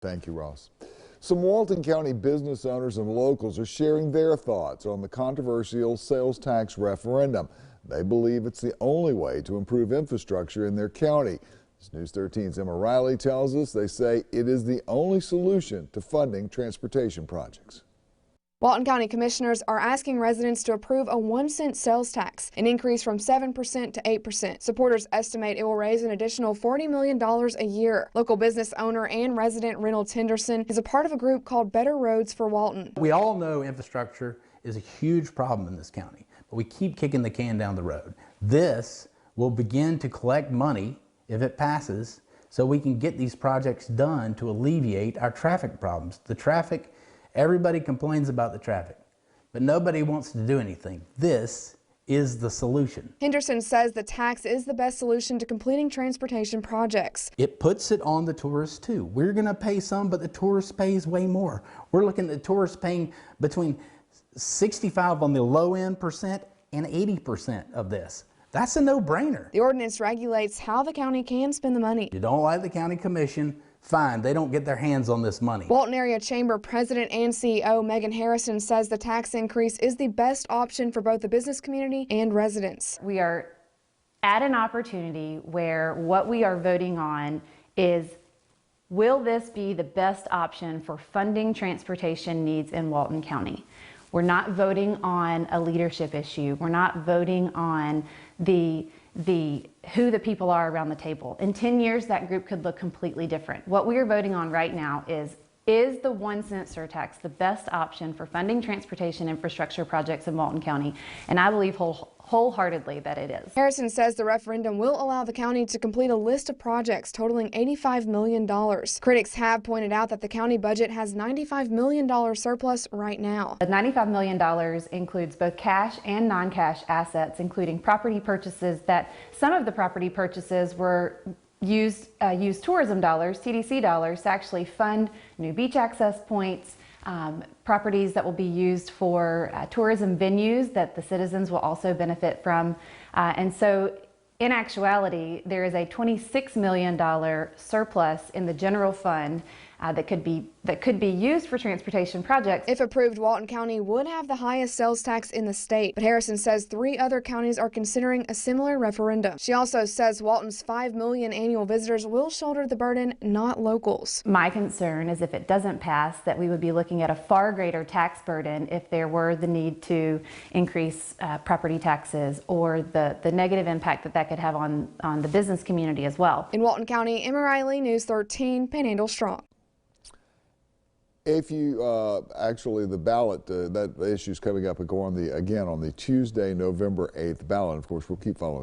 Thank you, Ross. Some Walton County business owners and locals are sharing their thoughts on the controversial sales tax referendum. They believe it's the only way to improve infrastructure in their county. As News 13's Emma Riley tells us, they say it is the only solution to funding transportation projects. Walton County commissioners are asking residents to approve a 1-cent sales tax, an increase from 7% to 8%. Supporters estimate it will raise an additional $40 million a year. Local business owner and resident Reynolds Henderson is a part of a group called Better Roads for Walton. We all know infrastructure is a huge problem in this county, but we keep kicking the can down the road. This will begin to collect money if it passes, so we can get these projects done to alleviate our traffic problems. The traffic, everybody complains about the traffic, but nobody wants to do anything. This is the solution. Henderson says the tax is the best solution to completing transportation projects. It puts it on the tourists too. We're gonna pay some, but the tourist pays way more. We're looking at the tourists paying between 65 on the low end percent and 80% of this. That's a no-brainer. The ordinance regulates how the county can spend the money. You don't like the county commission, fine, they don't get their hands on this money. Walton Area Chamber President and CEO Megan Harrison says the tax increase is the best option for both the business community and residents. We are at an opportunity where what we are voting on is, will this be the best option for funding transportation needs in Walton County? We're not voting on a leadership issue. We're not voting on who the people are around the table. In 10 years, that group could look completely different. What we are voting on right now is the 1-cent surtax the best option for funding transportation infrastructure projects in Walton County? And I believe wholeheartedly that it is. Harrison says the referendum will allow the county to complete a list of projects totaling $85 million. Critics have pointed out that the county budget has $95 million surplus right now. The $95 million includes both cash and non-cash assets, including property purchases. That some of the property purchases were use tourism dollars, TDC dollars, to actually fund new beach access points, properties that will be used for tourism venues that the citizens will also benefit from. And so in actuality, there is a $26 million surplus in the general fund that could be used for transportation projects. If approved, Walton County would have the highest sales tax in the state, but Harrison says 3 other counties are considering a similar referendum. She also says Walton's 5 million annual visitors will shoulder the burden, not locals. My concern is if it doesn't pass, that we would be looking at a far greater tax burden if there were the need to increase property taxes, or the negative impact that could have on the business community as well. In Walton County, Emma Riley, News 13, Panhandle Strong. If you actually, the ballot, that issue is coming up again on the Tuesday, November 8th ballot. Of course, we'll keep following